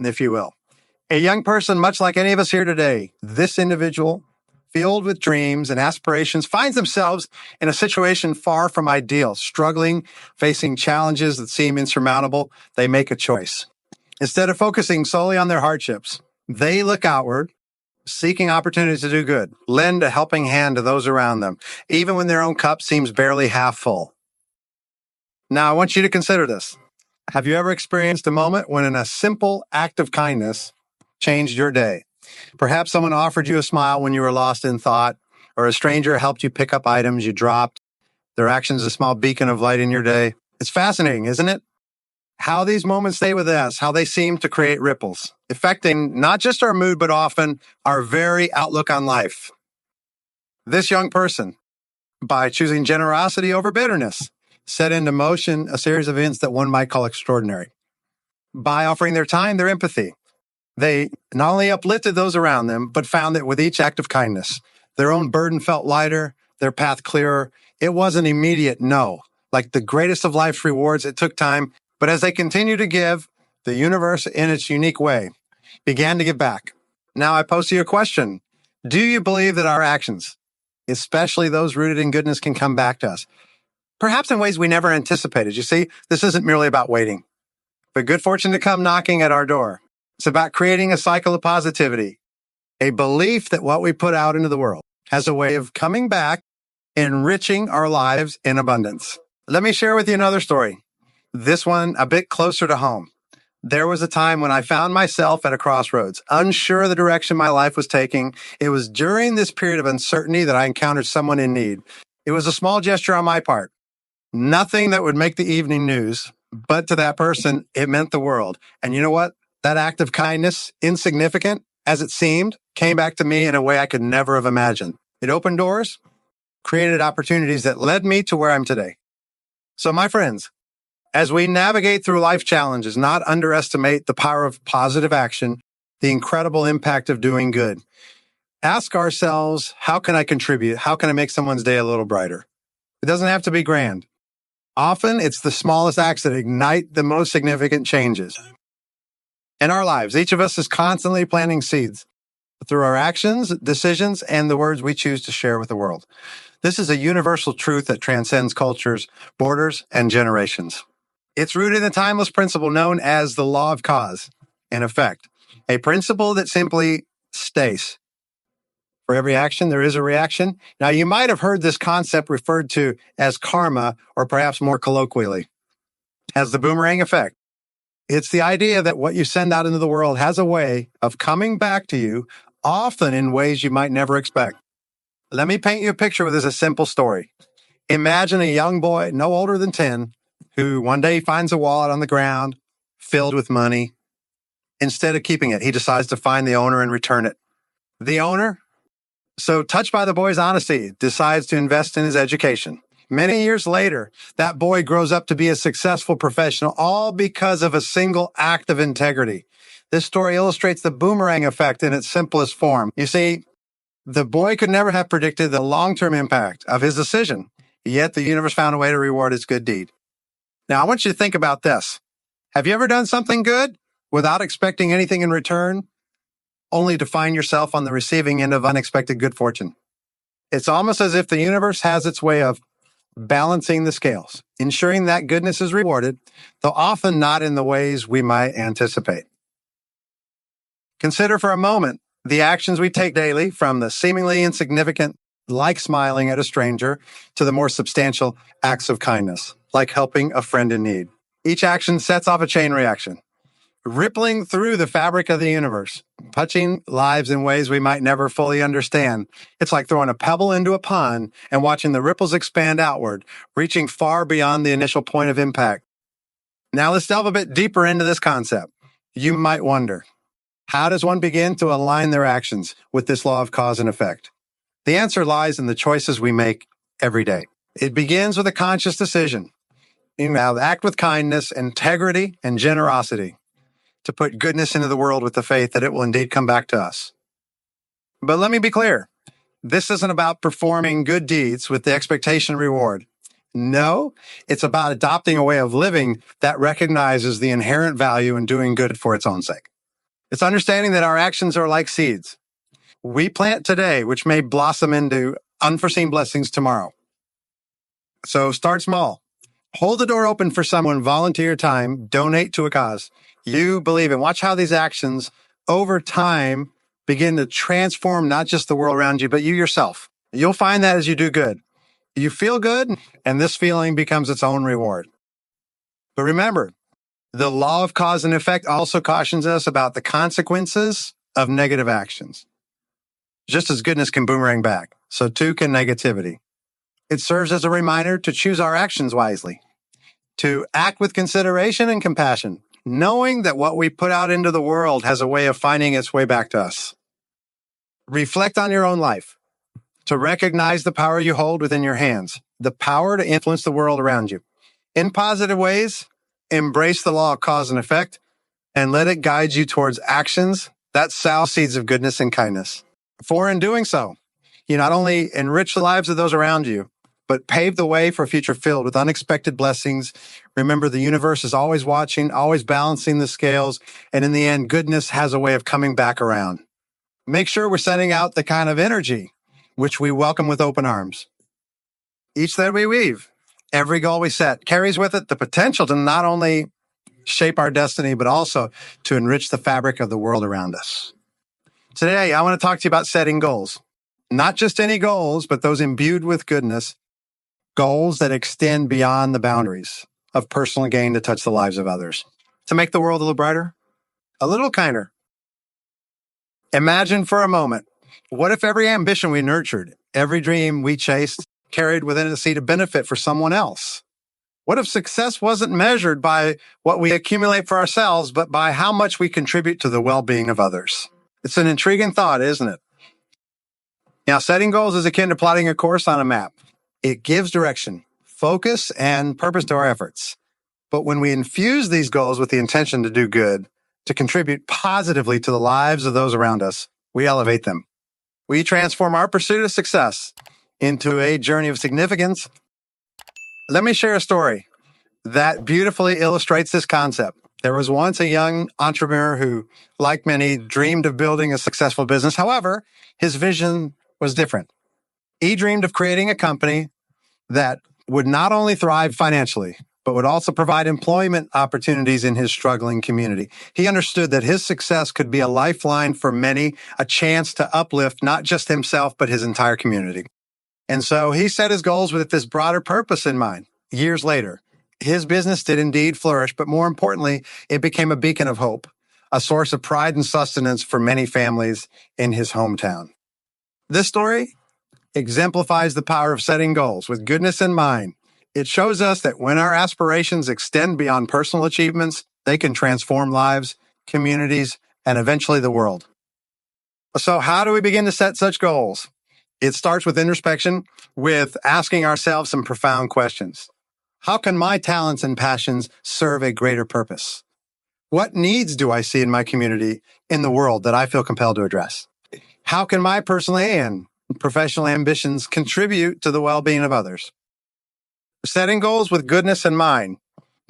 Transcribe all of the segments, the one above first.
if you will. A young person, much like any of us here today, this individual, filled with dreams and aspirations, finds themselves in a situation far from ideal, struggling, facing challenges that seem insurmountable. They make a choice. Instead of focusing solely on their hardships, they look outward, seeking opportunities to do good, lend a helping hand to those around them, even when their own cup seems barely half full. Now, I want you to consider this. Have you ever experienced a moment when a simple act of kindness changed your day? Perhaps someone offered you a smile when you were lost in thought, or a stranger helped you pick up items you dropped. Their actions a small beacon of light in your day. It's fascinating, isn't it? How these moments stay with us, how they seem to create ripples, affecting not just our mood, but often our very outlook on life. This young person, by choosing generosity over bitterness, set into motion a series of events that one might call extraordinary. By offering their time, their empathy, they not only uplifted those around them, but found that with each act of kindness, their own burden felt lighter, their path clearer. It wasn't immediate, no. Like the greatest of life's rewards, it took time. But as they continued to give, the universe, in its unique way, began to give back. Now I pose to you a question. Do you believe that our actions, especially those rooted in goodness, can come back to us? Perhaps in ways we never anticipated. You see, this isn't merely about waiting for good fortune to come knocking at our door. It's about creating a cycle of positivity, a belief that what we put out into the world has a way of coming back, enriching our lives in abundance. Let me share with you another story. This one a bit closer to home. There was a time when I found myself at a crossroads, unsure of the direction my life was taking. It was during this period of uncertainty that I encountered someone in need. It was a small gesture on my part. Nothing that would make the evening news, but to that person, it meant the world. And you know what? That act of kindness, insignificant as it seemed, came back to me in a way I could never have imagined. It opened doors, created opportunities that led me to where I'm today. So my friends, as we navigate through life challenges, not underestimate the power of positive action, the incredible impact of doing good. Ask ourselves, how can I contribute? How can I make someone's day a little brighter? It doesn't have to be grand. Often, it's the smallest acts that ignite the most significant changes. In our lives, each of us is constantly planting seeds through our actions, decisions, and the words we choose to share with the world. This is a universal truth that transcends cultures, borders, and generations. It's rooted in a timeless principle known as the law of cause and effect, a principle that simply states, for every action, there is a reaction. Now, you might have heard this concept referred to as karma, or perhaps more colloquially, as the boomerang effect. It's the idea that what you send out into the world has a way of coming back to you, often in ways you might never expect. Let me paint you a picture with this a simple story. Imagine a young boy, no older than 10, who one day finds a wallet on the ground filled with money. Instead of keeping it, he decides to find the owner and return it. The owner, so touched by the boy's honesty, decides to invest in his education. Many years later, that boy grows up to be a successful professional, all because of a single act of integrity. This story illustrates the boomerang effect in its simplest form. You see, the boy could never have predicted the long-term impact of his decision, yet the universe found a way to reward his good deed. Now, I want you to think about this. Have you ever done something good without expecting anything in return, only to find yourself on the receiving end of unexpected good fortune? It's almost as if the universe has its way of balancing the scales, ensuring that goodness is rewarded, though often not in the ways we might anticipate. Consider for a moment the actions we take daily, from the seemingly insignificant, like smiling at a stranger, to the more substantial acts of kindness, like helping a friend in need. Each action sets off a chain reaction, rippling through the fabric of the universe, touching lives in ways we might never fully understand. It's like throwing a pebble into a pond and watching the ripples expand outward, reaching far beyond the initial point of impact. Now let's delve a bit deeper into this concept. You might wonder, how does one begin to align their actions with this law of cause and effect? The answer lies in the choices we make every day. It begins with a conscious decision. You know, act with kindness, integrity, and generosity, to put goodness into the world with the faith that it will indeed come back to us. But let me be clear. This isn't about performing good deeds with the expectation of reward. No, it's about adopting a way of living that recognizes the inherent value in doing good for its own sake. It's understanding that our actions are like seeds. We plant today, which may blossom into unforeseen blessings tomorrow. So start small. Hold the door open for someone, volunteer time, donate to a cause you believe in. Watch how these actions over time begin to transform not just the world around you, but you yourself. You'll find that as you do good. You feel good, and this feeling becomes its own reward. But remember, the law of cause and effect also cautions us about the consequences of negative actions. Just as goodness can boomerang back, so too can negativity. It serves as a reminder to choose our actions wisely, to act with consideration and compassion, knowing that what we put out into the world has a way of finding its way back to us. Reflect on your own life, to recognize the power you hold within your hands, the power to influence the world around you. In positive ways, embrace the law of cause and effect, and let it guide you towards actions that sow seeds of goodness and kindness. For in doing so, you not only enrich the lives of those around you, but pave the way for a future filled with unexpected blessings. Remember, the universe is always watching, always balancing the scales, and in the end, goodness has a way of coming back around. Make sure we're sending out the kind of energy which we welcome with open arms. Each thread we weave, every goal we set, carries with it the potential to not only shape our destiny, but also to enrich the fabric of the world around us. Today, I want to talk to you about setting goals. Not just any goals, but those imbued with goodness, goals that extend beyond the boundaries of personal gain to touch the lives of others, to make the world a little brighter, a little kinder. Imagine for a moment, what if every ambition we nurtured, every dream we chased, carried within it a seed of benefit for someone else? What if success wasn't measured by what we accumulate for ourselves, but by how much we contribute to the well-being of others? It's an intriguing thought, isn't it? Now, setting goals is akin to plotting a course on a map. It gives direction, focus, and purpose to our efforts. But when we infuse these goals with the intention to do good, to contribute positively to the lives of those around us, we elevate them. We transform our pursuit of success into a journey of significance. Let me share a story that beautifully illustrates this concept. There was once a young entrepreneur who, like many, dreamed of building a successful business. However, his vision was different. He dreamed of creating a company that would not only thrive financially, but would also provide employment opportunities in his struggling community. He understood that his success could be a lifeline for many, a chance to uplift not just himself, but his entire community. And so he set his goals with this broader purpose in mind. Years later, his business did indeed flourish, but more importantly, it became a beacon of hope, a source of pride and sustenance for many families in his hometown. This story exemplifies the power of setting goals with goodness in mind. It shows us that when our aspirations extend beyond personal achievements, they can transform lives, communities, and eventually the world. So how do we begin to set such goals? It starts with introspection, with asking ourselves some profound questions. How can my talents and passions serve a greater purpose? What needs do I see in my community, in the world, that I feel compelled to address? How can my personal and professional ambitions contribute to the well-being of others? Setting goals with goodness in mind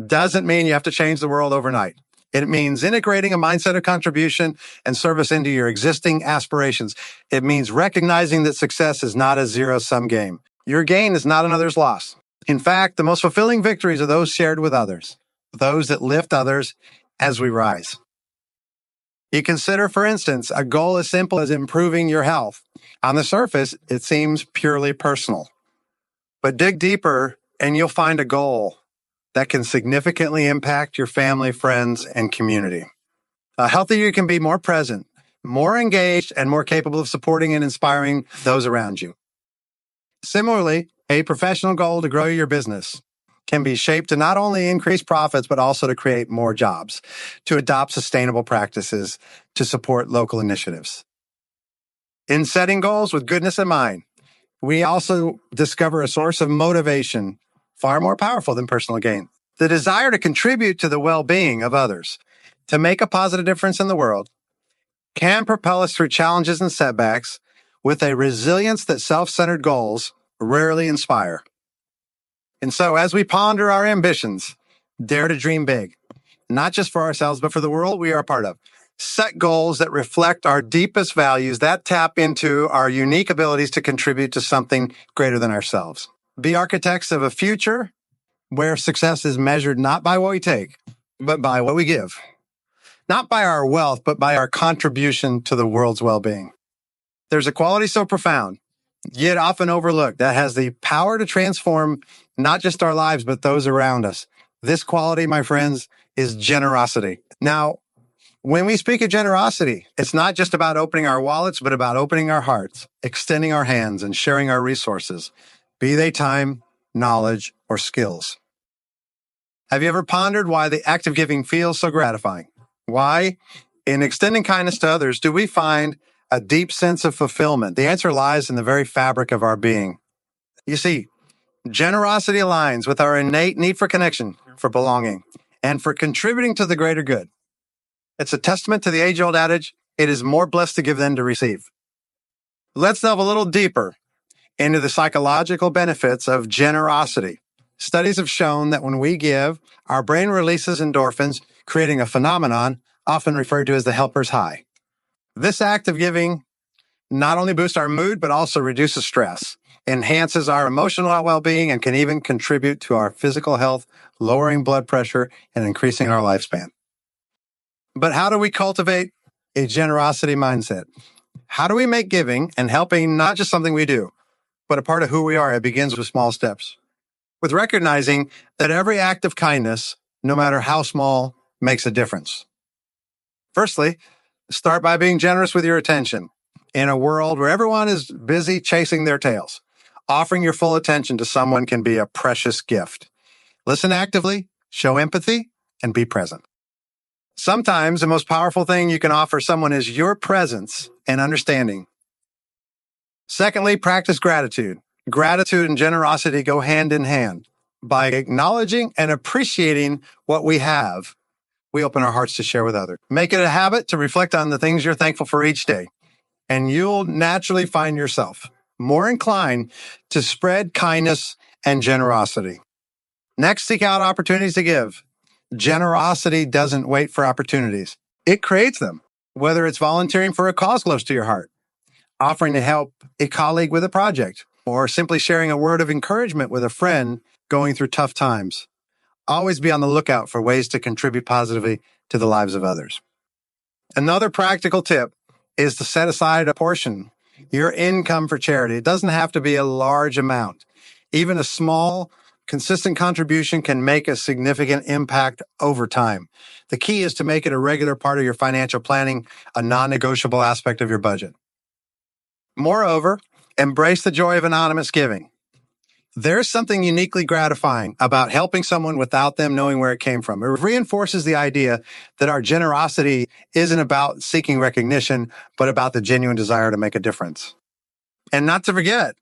doesn't mean you have to change the world overnight. It means integrating a mindset of contribution and service into your existing aspirations. It means recognizing that success is not a zero-sum game. Your gain is not another's loss. In fact, the most fulfilling victories are those shared with others, those that lift others as we rise. You consider, for instance, a goal as simple as improving your health. On the surface, it seems purely personal. But dig deeper and you'll find a goal that can significantly impact your family, friends, and community. Healthier you can be, more present, more engaged, and more capable of supporting and inspiring those around you. Similarly, a professional goal to grow your business can be shaped to not only increase profits, but also to create more jobs, to adopt sustainable practices, to support local initiatives. In setting goals with goodness in mind, we also discover a source of motivation far more powerful than personal gain. The desire to contribute to the well-being of others, to make a positive difference in the world, can propel us through challenges and setbacks with a resilience that self-centered goals rarely inspire. And so as we ponder our ambitions, dare to dream big, not just for ourselves, but for the world we are a part of. Set goals that reflect our deepest values that tap into our unique abilities to contribute to something greater than ourselves. Be architects of a future where success is measured not by what we take, but by what we give. Not by our wealth, but by our contribution to the world's well-being. There's a quality so profound, yet often overlooked, that has the power to transform not just our lives, but those around us. This quality, my friends, is generosity. Now, when we speak of generosity, it's not just about opening our wallets, but about opening our hearts, extending our hands, and sharing our resources, be they time, knowledge, or skills. Have you ever pondered why the act of giving feels so gratifying? Why, in extending kindness to others, do we find a deep sense of fulfillment? The answer lies in the very fabric of our being. You see, generosity aligns with our innate need for connection, for belonging, and for contributing to the greater good. It's a testament to the age-old adage, it is more blessed to give than to receive. Let's delve a little deeper into the psychological benefits of generosity. Studies have shown that when we give, our brain releases endorphins, creating a phenomenon often referred to as the helper's high. This act of giving not only boosts our mood, but also reduces stress, enhances our emotional well-being, and can even contribute to our physical health, lowering blood pressure and increasing our lifespan. But how do we cultivate a generosity mindset? How do we make giving and helping not just something we do, but a part of who we are? It begins with small steps, with recognizing that every act of kindness, no matter how small, makes a difference. Firstly, start by being generous with your attention. In a world where everyone is busy chasing their tails, offering your full attention to someone can be a precious gift. Listen actively, show empathy, and be present. Sometimes the most powerful thing you can offer someone is your presence and understanding. Secondly, practice gratitude. Gratitude and generosity go hand in hand. By acknowledging and appreciating what we have, we open our hearts to share with others. Make it a habit to reflect on the things you're thankful for each day, and you'll naturally find yourself more inclined to spread kindness and generosity. Next, seek out opportunities to give. Generosity doesn't wait for opportunities. It creates them, whether it's volunteering for a cause close to your heart, offering to help a colleague with a project, or simply sharing a word of encouragement with a friend going through tough times. Always be on the lookout for ways to contribute positively to the lives of others. Another practical tip is to set aside a portion, your income, for charity. It doesn't have to be a large amount. Even a small, consistent contribution can make a significant impact over time. The key is to make it a regular part of your financial planning, a non-negotiable aspect of your budget. Moreover, embrace the joy of anonymous giving. There's something uniquely gratifying about helping someone without them knowing where it came from. It reinforces the idea that our generosity isn't about seeking recognition, but about the genuine desire to make a difference. And not to forget,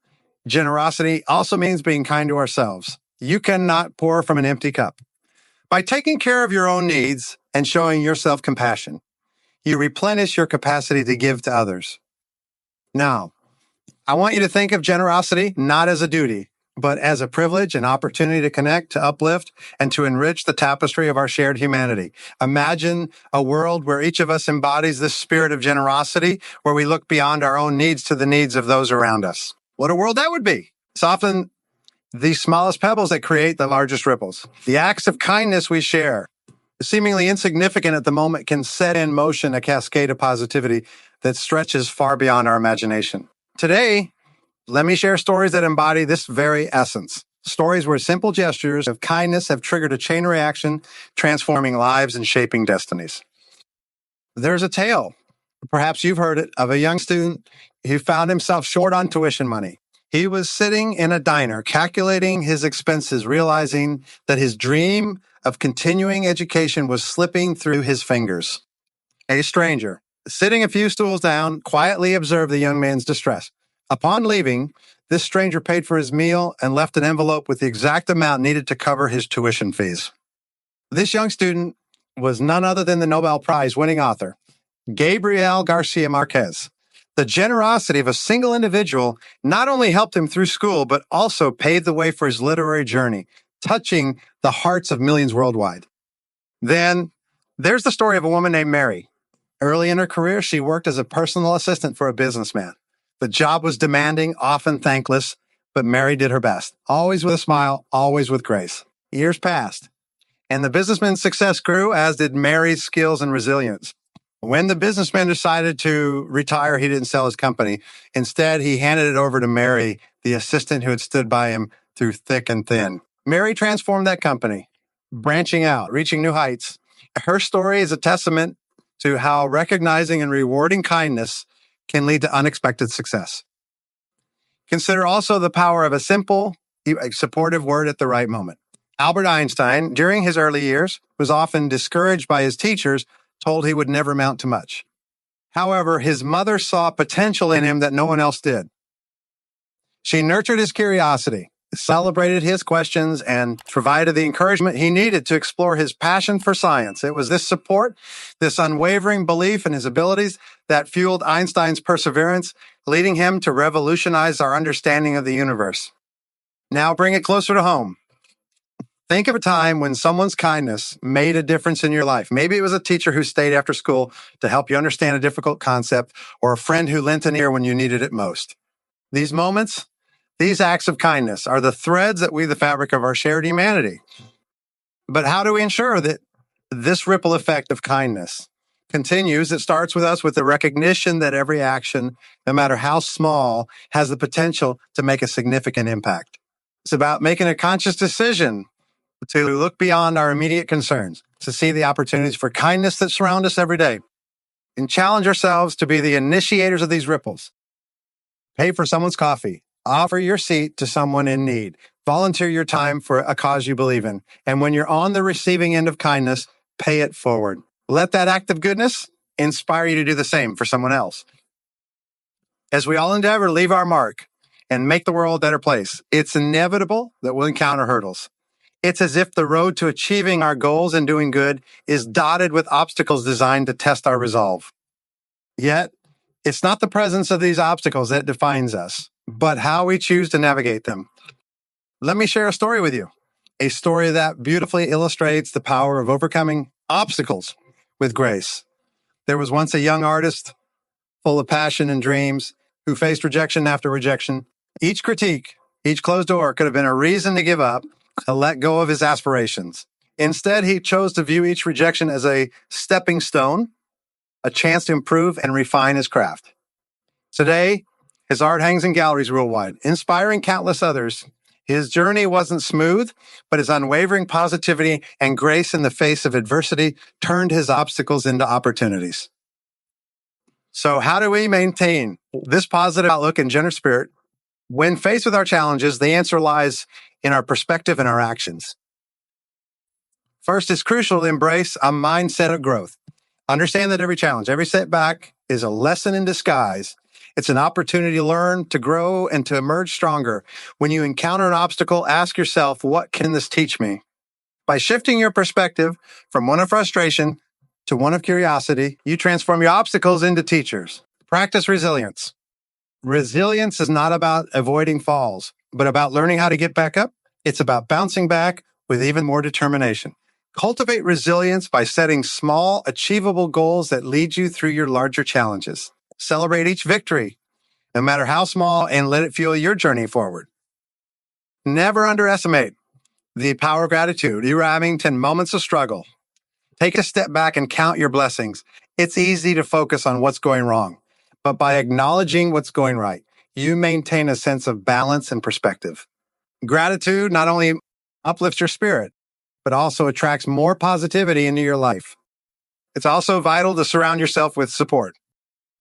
generosity also means being kind to ourselves. You cannot pour from an empty cup. By taking care of your own needs and showing yourself compassion, you replenish your capacity to give to others. Now, I want you to think of generosity not as a duty, but as a privilege, an opportunity to connect, to uplift, and to enrich the tapestry of our shared humanity. Imagine a world where each of us embodies this spirit of generosity, where we look beyond our own needs to the needs of those around us. What a world that would be. It's often the smallest pebbles that create the largest ripples. The acts of kindness we share, seemingly insignificant at the moment, can set in motion a cascade of positivity that stretches far beyond our imagination. Today, let me share stories that embody this very essence. Stories where simple gestures of kindness have triggered a chain reaction, transforming lives and shaping destinies. There's a tale, perhaps you've heard it, of a young student who found himself short on tuition money. He was sitting in a diner, calculating his expenses, realizing that his dream of continuing education was slipping through his fingers. A stranger, sitting a few stools down, quietly observed the young man's distress. Upon leaving, this stranger paid for his meal and left an envelope with the exact amount needed to cover his tuition fees. This young student was none other than the Nobel Prize-winning author, Gabriel Garcia Marquez. The generosity of a single individual not only helped him through school, but also paved the way for his literary journey, touching the hearts of millions worldwide. Then there's the story of a woman named Mary. Early in her career, she worked as a personal assistant for a businessman. The job was demanding, often thankless, but Mary did her best, always with a smile, always with grace. Years passed, and the businessman's success grew, as did Mary's skills and resilience. When the businessman decided to retire, he didn't sell his company. Instead, he handed it over to Mary, the assistant who had stood by him through thick and thin. Mary transformed that company, branching out, reaching new heights. Her story is a testament to how recognizing and rewarding kindness can lead to unexpected success. Consider also the power of a simple, supportive word at the right moment. Albert Einstein, during his early years, was often discouraged by his teachers, told he would never amount to much. However, his mother saw potential in him that no one else did. She nurtured his curiosity, celebrated his questions, and provided the encouragement he needed to explore his passion for science. It was this support, this unwavering belief in his abilities that fueled Einstein's perseverance, leading him to revolutionize our understanding of the universe. Now bring it closer to home. Think of a time when someone's kindness made a difference in your life. Maybe it was a teacher who stayed after school to help you understand a difficult concept, or a friend who lent an ear when you needed it most. These moments, these acts of kindness are the threads that weave the fabric of our shared humanity. But how do we ensure that this ripple effect of kindness continues? It starts with us with the recognition that every action, no matter how small, has the potential to make a significant impact. It's about making a conscious decision to look beyond our immediate concerns, to see the opportunities for kindness that surround us every day, and challenge ourselves to be the initiators of these ripples. Pay for someone's coffee. Offer your seat to someone in need. Volunteer your time for a cause you believe in. And when you're on the receiving end of kindness, pay it forward. Let that act of goodness inspire you to do the same for someone else. As we all endeavor to leave our mark and make the world a better place, it's inevitable that we'll encounter hurdles. It's as if the road to achieving our goals and doing good is dotted with obstacles designed to test our resolve. Yet, it's not the presence of these obstacles that defines us, but how we choose to navigate them. Let me share a story with you, a story that beautifully illustrates the power of overcoming obstacles with grace. There was once a young artist full of passion and dreams who faced rejection after rejection. Each critique, each closed door could have been a reason to give up, to let go of his aspirations. Instead, he chose to view each rejection as a stepping stone, a chance to improve and refine his craft. Today, his art hangs in galleries worldwide, inspiring countless others. His journey wasn't smooth, but his unwavering positivity and grace in the face of adversity turned his obstacles into opportunities. So how do we maintain this positive outlook and generous spirit? When faced with our challenges, the answer lies in our perspective and our actions. First, it's crucial to embrace a mindset of growth. Understand that every challenge, every setback is a lesson in disguise. It's an opportunity to learn, to grow, and to emerge stronger. When you encounter an obstacle, ask yourself, what can this teach me? By shifting your perspective from one of frustration to one of curiosity, you transform your obstacles into teachers. Practice resilience. Resilience is not about avoiding falls, but about learning how to get back up. It's about bouncing back with even more determination. Cultivate resilience by setting small, achievable goals that lead you through your larger challenges. Celebrate each victory, no matter how small, and let it fuel your journey forward. Never underestimate the power of gratitude. You're having 10 moments of struggle. Take a step back and count your blessings. It's easy to focus on what's going wrong, but by acknowledging what's going right, you maintain a sense of balance and perspective. Gratitude not only uplifts your spirit, but also attracts more positivity into your life. It's also vital to surround yourself with support.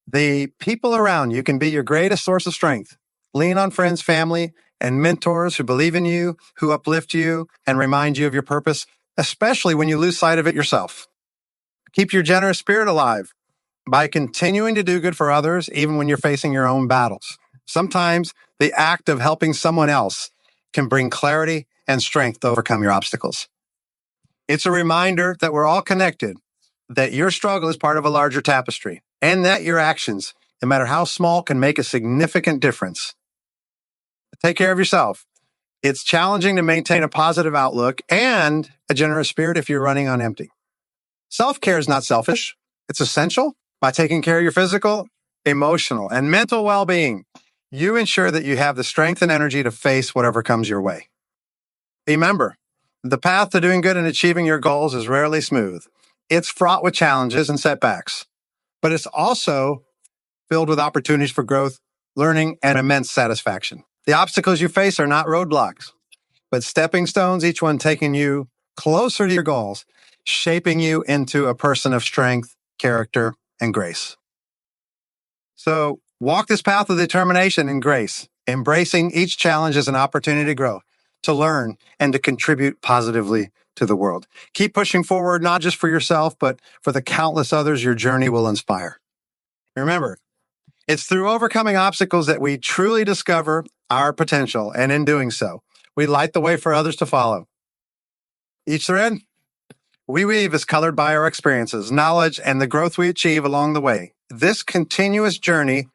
The people around you can be your greatest source of strength. Lean on friends, family, and mentors who believe in you, who uplift you, and remind you of your purpose, especially when you lose sight of it yourself. Keep your generous spirit alive by continuing to do good for others, even when you're facing your own battles. Sometimes the act of helping someone else can bring clarity and strength to overcome your obstacles. It's a reminder that we're all connected, that your struggle is part of a larger tapestry, and that your actions, no matter how small, can make a significant difference. Take care of yourself. It's challenging to maintain a positive outlook and a generous spirit if you're running on empty. Self-care is not selfish. It's essential. By taking care of your physical, emotional, and mental well-being, you ensure that you have the strength and energy to face whatever comes your way. Remember, the path to doing good and achieving your goals is rarely smooth. It's fraught with challenges and setbacks, but it's also filled with opportunities for growth, learning, and immense satisfaction. The obstacles you face are not roadblocks, but stepping stones, each one taking you closer to your goals, shaping you into a person of strength, character, and grace. So walk this path with determination and grace, embracing each challenge as an opportunity to grow, to learn, and to contribute positively to the world. Keep pushing forward, not just for yourself, but for the countless others your journey will inspire. Remember, it's through overcoming obstacles that we truly discover our potential, and in doing so, we light the way for others to follow. Each thread we weave is colored by our experiences, knowledge, and the growth we achieve along the way. This continuous journey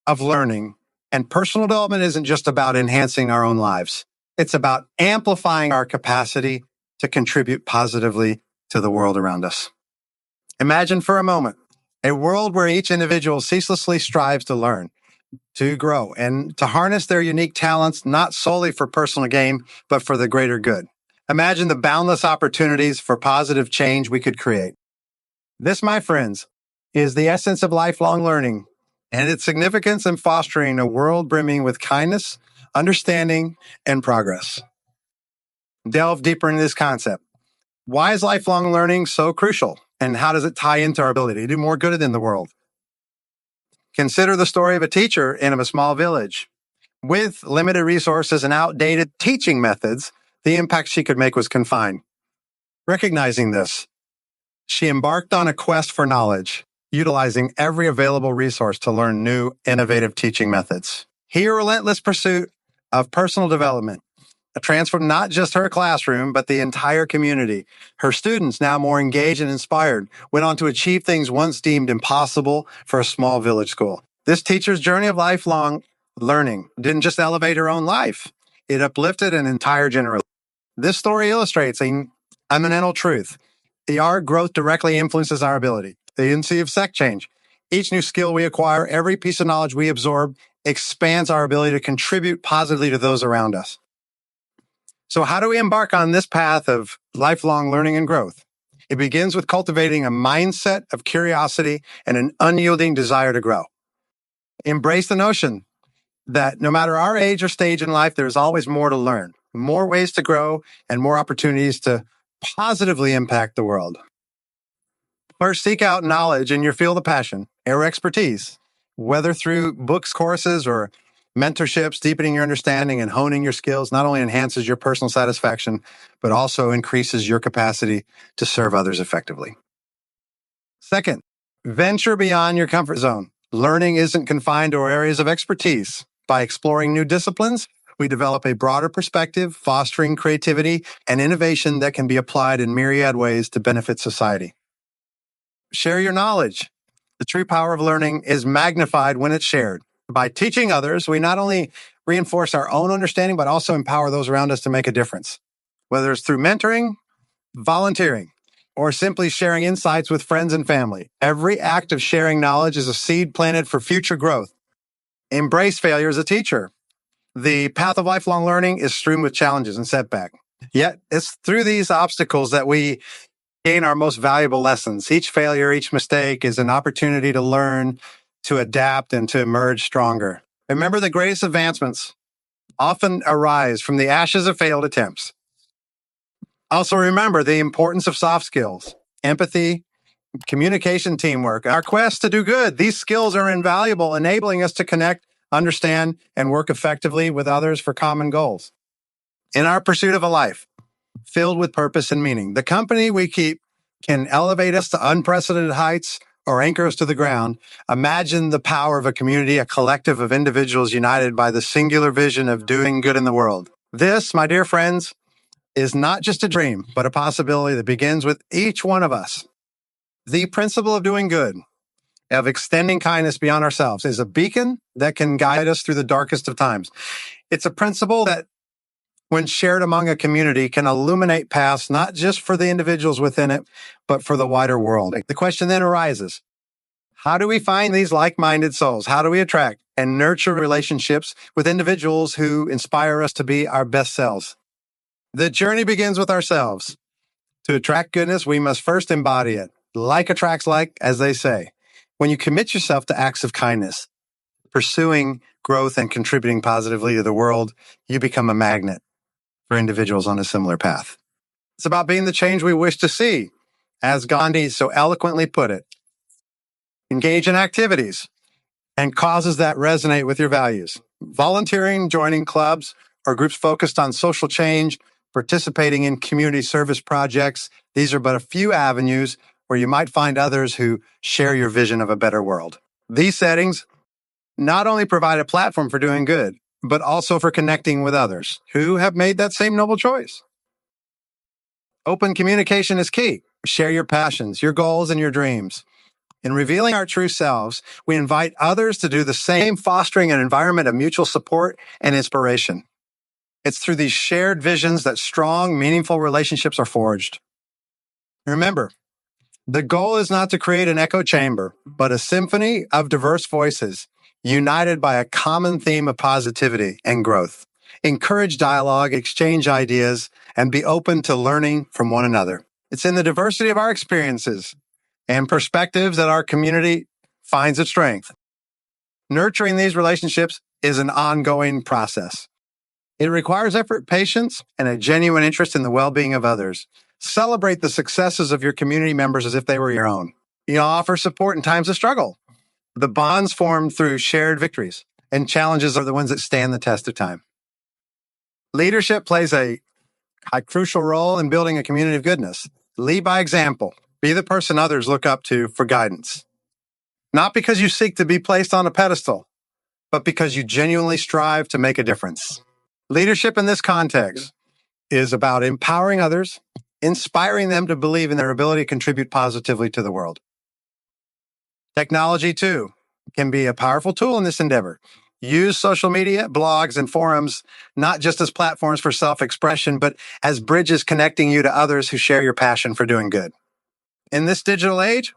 of learning and personal development isn't just about enhancing our own lives. It's about amplifying our capacity to contribute positively to the world around us. Imagine for a moment a world where each individual ceaselessly strives to learn, to grow, and to harness their unique talents, not solely for personal gain, but for the greater good. Imagine the boundless opportunities for positive change we could create. This, my friends, is the essence of lifelong learning and its significance in fostering a world brimming with kindness, understanding, and progress. Delve deeper into this concept. Why is lifelong learning so crucial? And how does it tie into our ability to do more good in the world? Consider the story of a teacher in a small village. With limited resources and outdated teaching methods, the impact she could make was confined. Recognizing this, she embarked on a quest for knowledge, utilizing every available resource to learn new, innovative teaching methods. Her relentless pursuit of personal development transformed not just her classroom, but the entire community. Her students, now more engaged and inspired, went on to achieve things once deemed impossible for a small village school. This teacher's journey of lifelong learning didn't just elevate her own life, it uplifted an entire generation. This story illustrates an fundamental truth. Our growth directly influences our ability. The agency of sec change. Each new skill we acquire, every piece of knowledge we absorb, expands our ability to contribute positively to those around us. So how do we embark on this path of lifelong learning and growth? It begins with cultivating a mindset of curiosity and an unyielding desire to grow. Embrace the notion that no matter our age or stage in life, there's always more to learn, more ways to grow, and more opportunities to positively impact the world. First, seek out knowledge in your field of passion or expertise, whether through books, courses, or mentorships. Deepening your understanding and honing your skills not only enhances your personal satisfaction, but also increases your capacity to serve others effectively. Second, venture beyond your comfort zone. Learning isn't confined to our areas of expertise. By exploring new disciplines, we develop a broader perspective, fostering creativity and innovation that can be applied in myriad ways to benefit society. Share your knowledge. The true power of learning is magnified when it's shared. By teaching others, we not only reinforce our own understanding, but also empower those around us to make a difference. Whether it's through mentoring, volunteering, or simply sharing insights with friends and family, every act of sharing knowledge is a seed planted for future growth. Embrace failure as a teacher. The path of lifelong learning is strewn with challenges and setbacks. Yet it's through these obstacles that we gain our most valuable lessons. Each failure, each mistake is an opportunity to learn, to adapt, and to emerge stronger. Remember, the greatest advancements often arise from the ashes of failed attempts. Also remember the importance of soft skills, empathy, communication, teamwork, our quest to do good. These skills are invaluable, enabling us to connect, understand, and work effectively with others for common goals. In our pursuit of a life filled with purpose and meaning, the company we keep can elevate us to unprecedented heights or anchor us to the ground. Imagine the power of a community, a collective of individuals united by the singular vision of doing good in the world. This, my dear friends, is not just a dream, but a possibility that begins with each one of us. The principle of doing good, of extending kindness beyond ourselves, is a beacon that can guide us through the darkest of times. It's a principle that, when shared among a community, can illuminate paths not just for the individuals within it, but for the wider world. The question then arises, How do we find these like-minded souls? How do we attract and nurture relationships with individuals who inspire us to be our best selves? The journey begins with ourselves. To attract goodness, we must first embody it. Like attracts like, as they say. When you commit yourself to acts of kindness, pursuing growth and contributing positively to the world, you become a magnet for individuals on a similar path. It's about being the change we wish to see. As Gandhi so eloquently put it, engage in activities and causes that resonate with your values. Volunteering, joining clubs or groups focused on social change, participating in community service projects. These are but a few avenues where you might find others who share your vision of a better world. These settings not only provide a platform for doing good, but also for connecting with others who have made that same noble choice. Open communication is key. Share your passions, your goals, and your dreams. In revealing our true selves, we invite others to do the same, fostering an environment of mutual support and inspiration. It's through these shared visions that strong, meaningful relationships are forged. Remember, the goal is not to create an echo chamber, but a symphony of diverse voices, united by a common theme of positivity and growth. Encourage dialogue, exchange ideas, and be open to learning from one another. It's in the diversity of our experiences and perspectives that our community finds its strength. Nurturing these relationships is an ongoing process. It requires effort, patience, and a genuine interest in the well-being of others. Celebrate the successes of your community members as if they were your own. You offer support in times of struggle. The bonds formed through shared victories and challenges are the ones that stand the test of time. Leadership plays a crucial role in building a community of goodness. Lead by example. Be the person others look up to for guidance. Not because you seek to be placed on a pedestal, but because you genuinely strive to make a difference. Leadership in this context is about empowering others, inspiring them to believe in their ability to contribute positively to the world. Technology, too, can be a powerful tool in this endeavor. Use social media, blogs, and forums not just as platforms for self-expression, but as bridges connecting you to others who share your passion for doing good. In this digital age,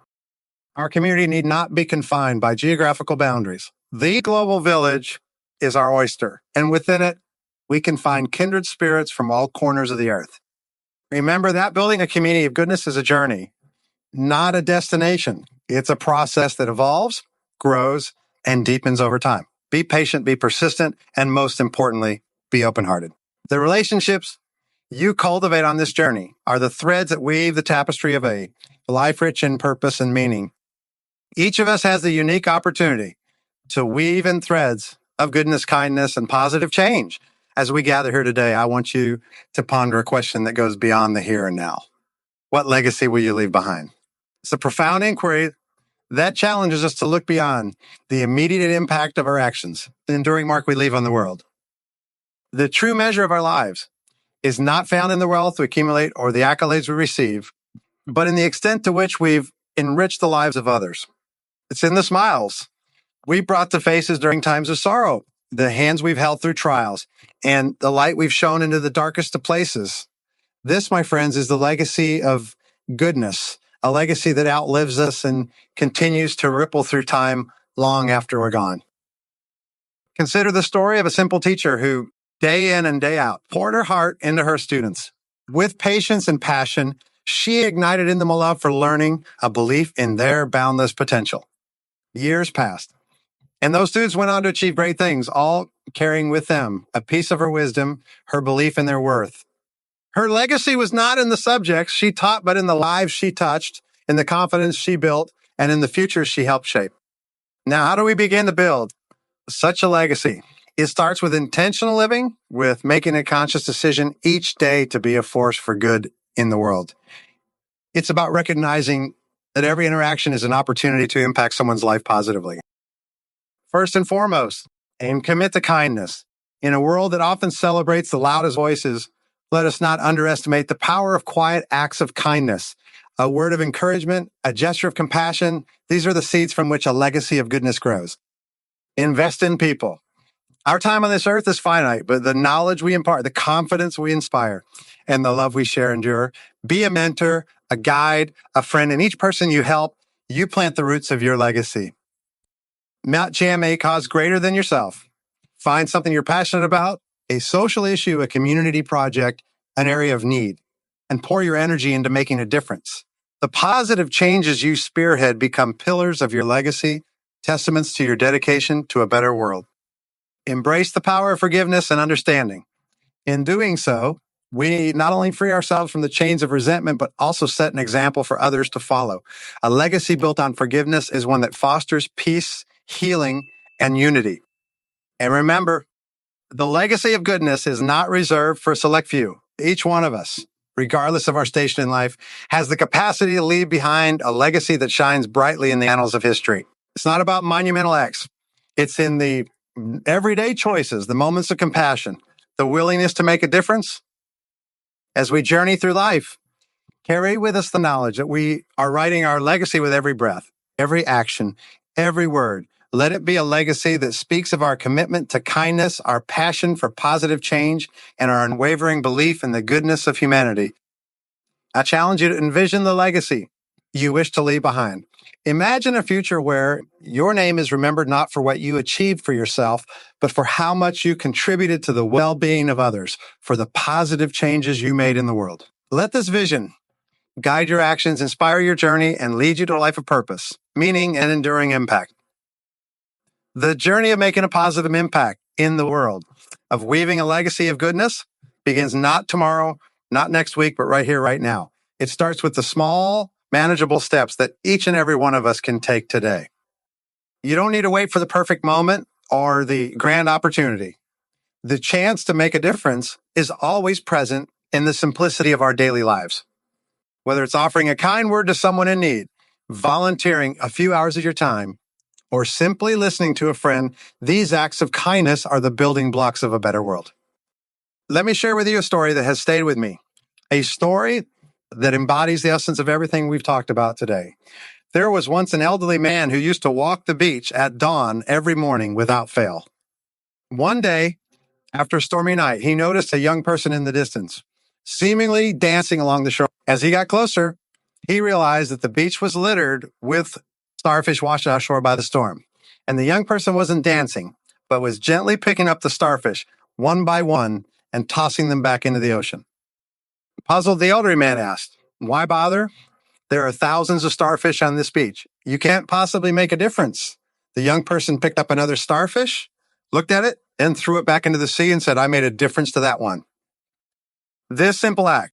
our community need not be confined by geographical boundaries. The global village is our oyster, and within it, we can find kindred spirits from all corners of the earth. Remember that building a community of goodness is a journey, not a destination. It's a process that evolves, grows, and deepens over time. Be patient, be persistent, and most importantly, be open-hearted. The relationships you cultivate on this journey are the threads that weave the tapestry of a life rich in purpose and meaning. Each of us has the unique opportunity to weave in threads of goodness, kindness, and positive change. As we gather here today, I want you to ponder a question that goes beyond the here and now. What legacy will you leave behind? It's a profound inquiry that challenges us to look beyond the immediate impact of our actions, the enduring mark we leave on the world. The true measure of our lives is not found in the wealth we accumulate or the accolades we receive, but in the extent to which we've enriched the lives of others. It's in the smiles we brought to faces during times of sorrow, the hands we've held through trials, and the light we've shown into the darkest of places. This, my friends, is the legacy of goodness, a legacy that outlives us and continues to ripple through time long after we're gone. Consider the story of a simple teacher who, day in and day out, poured her heart into her students. With patience and passion, she ignited in them a love for learning, a belief in their boundless potential. Years passed, and those students went on to achieve great things, all carrying with them a piece of her wisdom, her belief in their worth. Her legacy was not in the subjects she taught, but in the lives she touched, in the confidence she built, and in the future she helped shape. Now, how do we begin to build such a legacy? It starts with intentional living, with making a conscious decision each day to be a force for good in the world. It's about recognizing that every interaction is an opportunity to impact someone's life positively. First and foremost, and commit to kindness. In a world that often celebrates the loudest voices, let us not underestimate the power of quiet acts of kindness. A word of encouragement, a gesture of compassion, these are the seeds from which a legacy of goodness grows. Invest in people. Our time on this earth is finite, but the knowledge we impart, the confidence we inspire, and the love we share endure. Be a mentor, a guide, a friend, and each person you help, You plant the roots of your legacy. Not jam a cause greater than yourself. Find something you're passionate about, a social issue, a community project, an area of need, and pour your energy into making a difference. The positive changes you spearhead become pillars of your legacy, testaments to your dedication to a better world. Embrace the power of forgiveness and understanding. In doing so, we not only free ourselves from the chains of resentment, but also set an example for others to follow. A legacy built on forgiveness is one that fosters peace, healing, and unity. And remember, the legacy of goodness is not reserved for a select few. Each one of us, regardless of our station in life, has the capacity to leave behind a legacy that shines brightly in the annals of history. It's not about monumental acts. It's in the everyday choices, the moments of compassion, the willingness to make a difference. As we journey through life, carry with us the knowledge that we are writing our legacy with every breath, every action, every word. Let it be a legacy that speaks of our commitment to kindness, our passion for positive change, and our unwavering belief in the goodness of humanity. I challenge you to envision the legacy you wish to leave behind. Imagine a future where your name is remembered not for what you achieved for yourself, but for how much you contributed to the well-being of others, for the positive changes you made in the world. Let this vision guide your actions, inspire your journey, and lead you to a life of purpose, meaning, and enduring impact. The journey of making a positive impact in the world, of weaving a legacy of goodness, begins not tomorrow, not next week, but right here, right now. It starts with the small, manageable steps that each and every one of us can take today. You don't need to wait for the perfect moment or the grand opportunity. The chance to make a difference is always present in the simplicity of our daily lives. Whether it's offering a kind word to someone in need, volunteering a few hours of your time, or simply listening to a friend, these acts of kindness are the building blocks of a better world. Let me share with you a story that has stayed with me, a story that embodies the essence of everything we've talked about today. There was once an elderly man who used to walk the beach at dawn every morning without fail. One day, after a stormy night, he noticed a young person in the distance, seemingly dancing along the shore. As he got closer, he realized that the beach was littered with starfish washed ashore by the storm. And the young person wasn't dancing, but was gently picking up the starfish one by one and tossing them back into the ocean. Puzzled, the elderly man asked, "Why bother? There are thousands of starfish on this beach. You can't possibly make a difference." The young person picked up another starfish, looked at it, and threw it back into the sea and said, "I made a difference to that one." This simple act,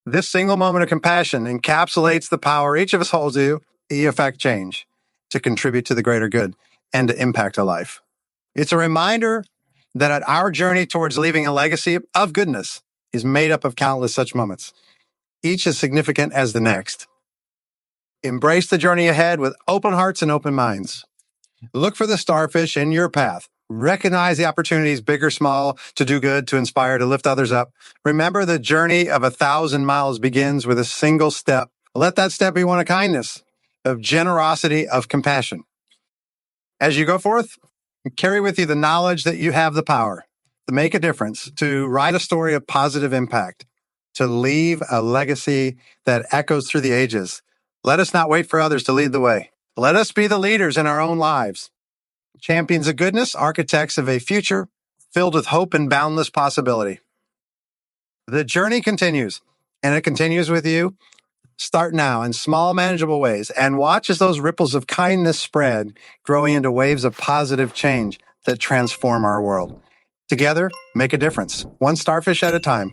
this single moment of compassion encapsulates the power each of us holds to affect change, to contribute to the greater good, and to impact a life. It's a reminder that our journey towards leaving a legacy of goodness is made up of countless such moments, each as significant as the next. Embrace the journey ahead with open hearts and open minds. Look for the starfish in your path. Recognize the opportunities, big or small, to do good, to inspire, to lift others up. Remember, the journey of 1,000 miles begins with a single step. Let that step be one of kindness, of generosity, of compassion. As you go forth, carry with you the knowledge that you have the power to make a difference, to write a story of positive impact, to leave a legacy that echoes through the ages. Let us not wait for others to lead the way. Let us be the leaders in our own lives. Champions of goodness, architects of a future filled with hope and boundless possibility. The journey continues, and it continues with you. Start now in small, manageable ways and watch as those ripples of kindness spread, growing into waves of positive change that transform our world. Together, make a difference, one starfish at a time.